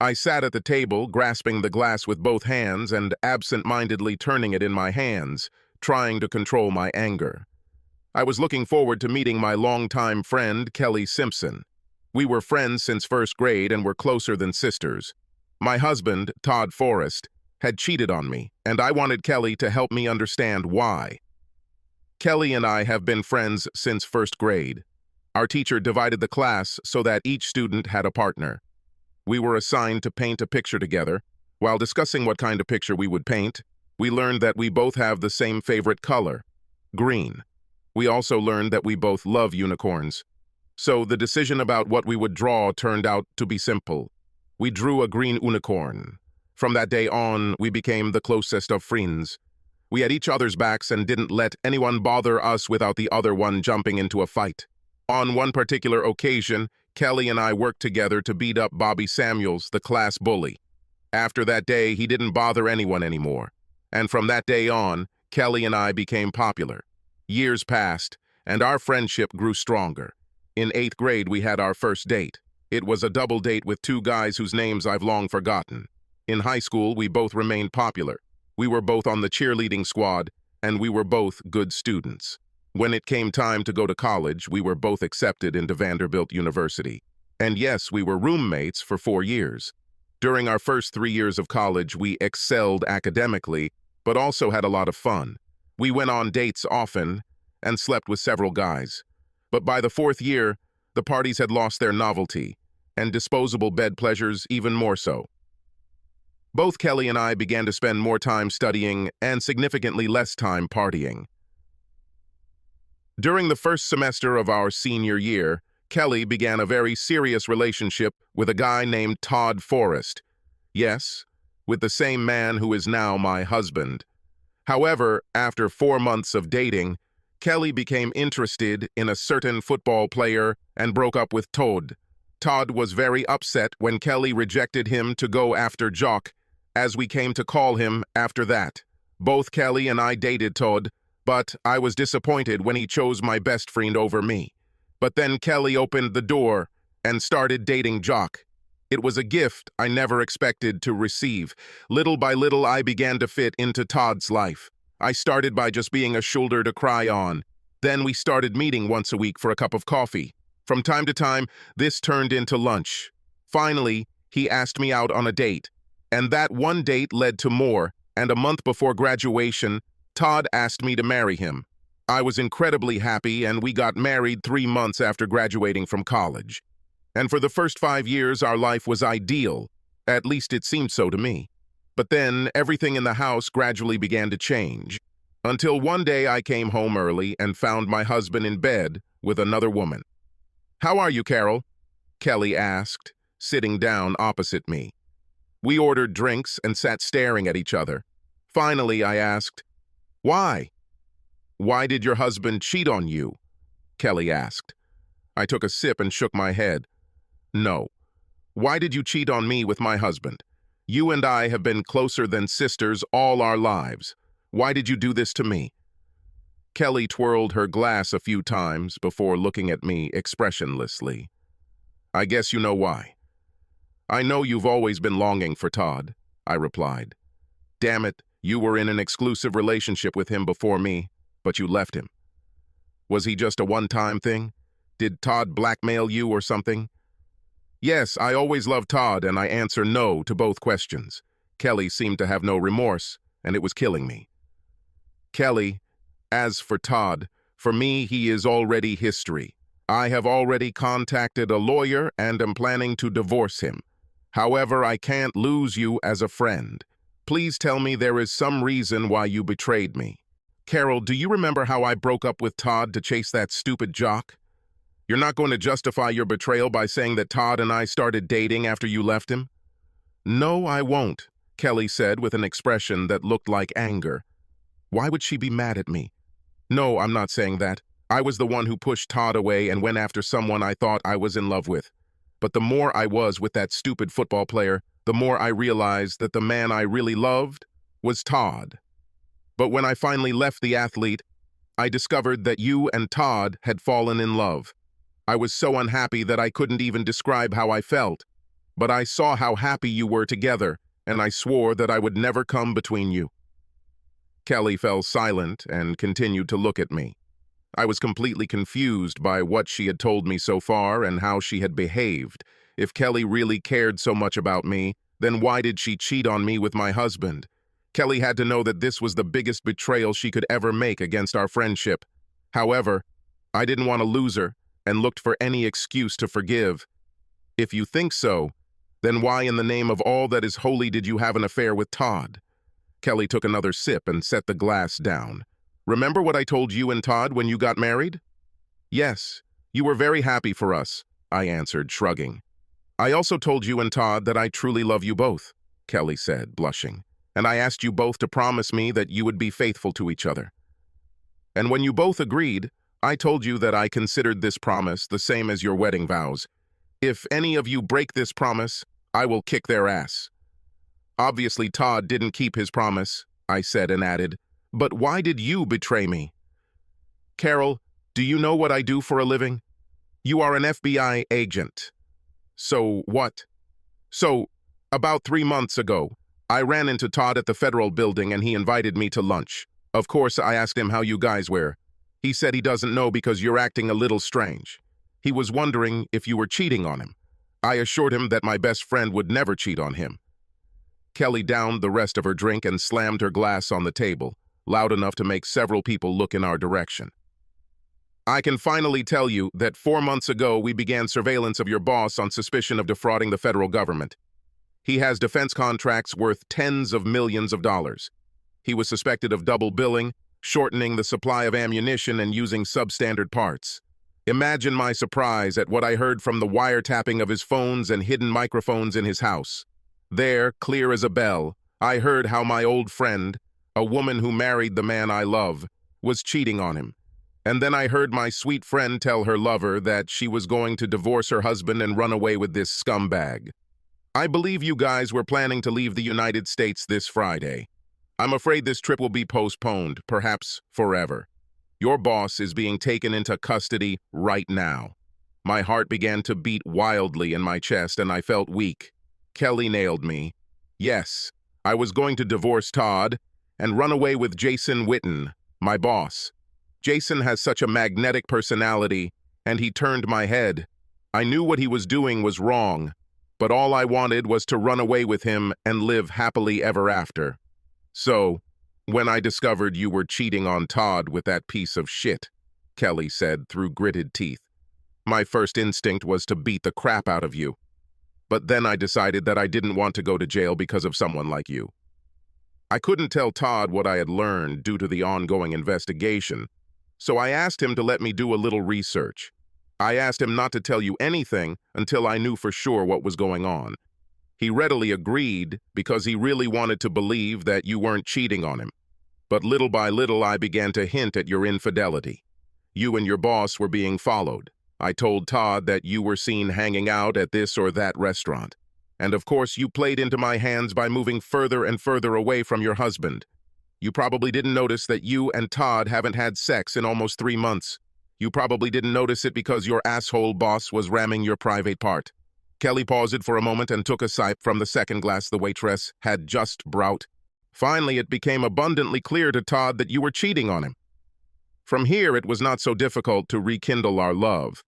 I sat at the table, grasping the glass with both hands and absent-mindedly turning it in my hands, trying to control my anger. I was looking forward to meeting my longtime friend, Kelly Simpson. We were friends since first grade and were closer than sisters. My husband, Todd Forrest, had cheated on me, and I wanted Kelly to help me understand why. Kelly and I have been friends since first grade. Our teacher divided the class so that each student had a partner. We were assigned to paint a picture together. While discussing what kind of picture we would paint, we learned that we both have the same favorite color, green. We also learned that we both love unicorns. So the decision about what we would draw turned out to be simple. We drew a green unicorn. From that day on, we became the closest of friends. We had each other's backs and didn't let anyone bother us without the other one jumping into a fight. On one particular occasion, Kelly and I worked together to beat up Bobby Samuels, the class bully. After that day, he didn't bother anyone anymore. And from that day on, Kelly and I became popular. Years passed, and our friendship grew stronger. In 8th grade, we had our first date. It was a double date with two guys whose names I've long forgotten. In high school, we both remained popular. We were both on the cheerleading squad, and we were both good students. When it came time to go to college, we were both accepted into Vanderbilt University. And yes, we were roommates for 4 years. During our first 3 years of college, we excelled academically, but also had a lot of fun. We went on dates often and slept with several guys. But by the 4th year, the parties had lost their novelty, and disposable bed pleasures even more so. Both Kelly and I began to spend more time studying and significantly less time partying. During the first semester of our senior year, Kelly began a very serious relationship with a guy named Todd Forrest. Yes, with the same man who is now my husband. However, after 4 months of dating, Kelly became interested in a certain football player and broke up with Todd. Todd was very upset when Kelly rejected him to go after Jock, as we came to call him after that. Both Kelly and I dated Todd, but I was disappointed when he chose my best friend over me. But then Kelly opened the door and started dating Jock. It was a gift I never expected to receive. Little by little, I began to fit into Todd's life. I started by just being a shoulder to cry on. Then we started meeting once a week for a cup of coffee. From time to time, this turned into lunch. Finally, he asked me out on a date. And that one date led to more, and a month before graduation, Todd asked me to marry him. I was incredibly happy, and we got married 3 months after graduating from college. And for the first 5 years, our life was ideal. At least it seemed so to me. But then, everything in the house gradually began to change. Until one day I came home early and found my husband in bed with another woman. "How are you, Carol?" Kelly asked, sitting down opposite me. We ordered drinks and sat staring at each other. Finally, I asked, "Why?" "Why did your husband cheat on you?" Kelly asked. I took a sip and shook my head. "No. Why did you cheat on me with my husband? You and I have been closer than sisters all our lives. Why did you do this to me?" Kelly twirled her glass a few times before looking at me expressionlessly. "I guess you know why." "I know you've always been longing for Todd," I replied. "Damn it, you were in an exclusive relationship with him before me, but you left him. Was he just a one-time thing? Did Todd blackmail you or something?" "Yes, I always loved Todd, and I answer no to both questions." Kelly seemed to have no remorse, and it was killing me. "Kelly, as for Todd, for me he is already history. I have already contacted a lawyer and am planning to divorce him. However, I can't lose you as a friend. Please tell me there is some reason why you betrayed me. Carol, do you remember how I broke up with Todd to chase that stupid Jock? You're not going to justify your betrayal by saying that Todd and I started dating after you left him?" "No, I won't," Kelly said with an expression that looked like anger. Why would she be mad at me? "No, I'm not saying that. I was the one who pushed Todd away and went after someone I thought I was in love with. But the more I was with that stupid football player, the more I realized that the man I really loved was Todd. But when I finally left the athlete, I discovered that you and Todd had fallen in love. I was so unhappy that I couldn't even describe how I felt. but I saw how happy you were together, and I swore that I would never come between you." Kelly fell silent and continued to look at me. I was completely confused by what she had told me so far and how she had behaved. If Kelly really cared so much about me, then why did she cheat on me with my husband? Kelly had to know that this was the biggest betrayal she could ever make against our friendship. However, I didn't want to lose her and looked for any excuse to forgive. "If you think so, then why in the name of all that is holy did you have an affair with Todd?" Kelly took another sip and set the glass down. "Remember what I told you and Todd when you got married?" "Yes, you were very happy for us," I answered, shrugging. "I also told you and Todd that I truly love you both," Kelly said, blushing. "And I asked you both to promise me that you would be faithful to each other. And when you both agreed, I told you that I considered this promise the same as your wedding vows. If any of you break this promise, I will kick their ass." "Obviously, Todd didn't keep his promise," I said and added, "but why did you betray me?" "Carol, do you know what I do for a living? You are an FBI agent." "So what?" "So, about 3 months ago, I ran into Todd at the federal building and he invited me to lunch. Of course, I asked him how you guys were. He said he doesn't know because you're acting a little strange. He was wondering if you were cheating on him. I assured him that my best friend would never cheat on him." Kelly downed the rest of her drink and slammed her glass on the table, loud enough to make several people look in our direction. "I can finally tell you that 4 months ago we began surveillance of your boss on suspicion of defrauding the federal government. He has defense contracts worth tens of millions of dollars. He was suspected of double billing, shortening the supply of ammunition and using substandard parts. Imagine my surprise at what I heard from the wiretapping of his phones and hidden microphones in his house. There, clear as a bell, I heard how my old friend, a woman who married the man I love, was cheating on him. And then I heard my sweet friend tell her lover that she was going to divorce her husband and run away with this scumbag. I believe you guys were planning to leave the United States this Friday. I'm afraid this trip will be postponed, perhaps forever. Your boss is being taken into custody right now." My heart began to beat wildly in my chest and I felt weak. Kelly nailed me. Yes, I was going to divorce Todd and run away with Jason Witten, my boss. Jason has such a magnetic personality, and he turned my head. I knew what he was doing was wrong, but all I wanted was to run away with him and live happily ever after. So, when I discovered you were cheating on Todd with that piece of shit, Kelly said through gritted teeth, my first instinct was to beat the crap out of you. But then I decided that I didn't want to go to jail because of someone like you. I couldn't tell Todd what I had learned due to the ongoing investigation, so I asked him to let me do a little research. I asked him not to tell you anything until I knew for sure what was going on. He readily agreed because he really wanted to believe that you weren't cheating on him. But little by little, I began to hint at your infidelity. You and your boss were being followed. I told Todd that you were seen hanging out at this or that restaurant. And of course, you played into my hands by moving further and further away from your husband. You probably didn't notice that you and Todd haven't had sex in almost 3 months. You probably didn't notice it because your asshole boss was ramming your private part. Kelly paused for a moment and took a sip from the second glass the waitress had just brought. Finally, it became abundantly clear to Todd that you were cheating on him. From here, it was not so difficult to rekindle our love.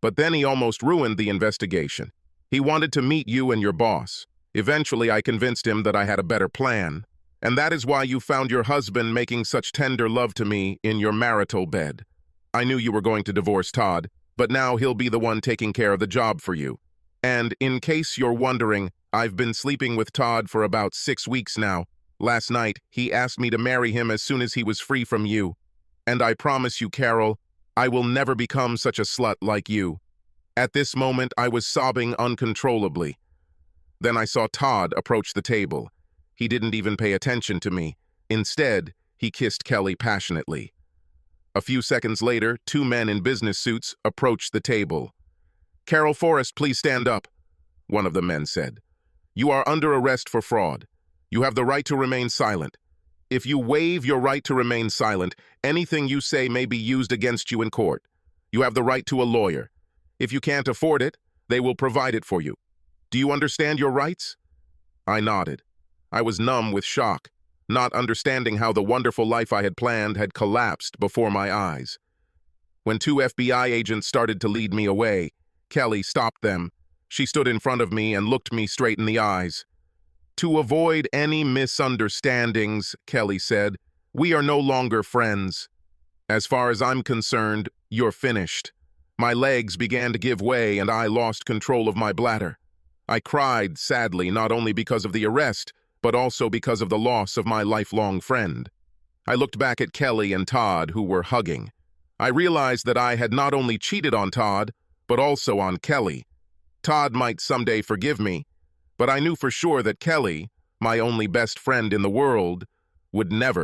But then he almost ruined the investigation. He wanted to meet you and your boss. Eventually, I convinced him that I had a better plan. And that is why you found your husband making such tender love to me in your marital bed. I knew you were going to divorce Todd, but now he'll be the one taking care of the job for you. And in case you're wondering, I've been sleeping with Todd for about 6 weeks now. Last night, he asked me to marry him as soon as he was free from you. And I promise you, Carol, I will never become such a slut like you. At this moment, I was sobbing uncontrollably. Then I saw Todd approach the table. He didn't even pay attention to me. Instead, he kissed Kelly passionately. A few seconds later, 2 men in business suits approached the table. "Carol Forrest, please stand up," one of the men said. "You are under arrest for fraud. You have the right to remain silent. If you waive your right to remain silent, anything you say may be used against you in court. You have the right to a lawyer. If you can't afford it, they will provide it for you. Do you understand your rights?" I nodded. I was numb with shock, not understanding how the wonderful life I had planned had collapsed before my eyes. When 2 FBI agents started to lead me away, Kelly stopped them. She stood in front of me and looked me straight in the eyes. "To avoid any misunderstandings," Kelly said, "we are no longer friends. As far as I'm concerned, you're finished." My legs began to give way and I lost control of my bladder. I cried sadly, not only because of the arrest, but also because of the loss of my lifelong friend. I looked back at Kelly and Todd, who were hugging. I realized that I had not only cheated on Todd, but also on Kelly. Todd might someday forgive me, but I knew for sure that Kelly, my only best friend in the world, would never.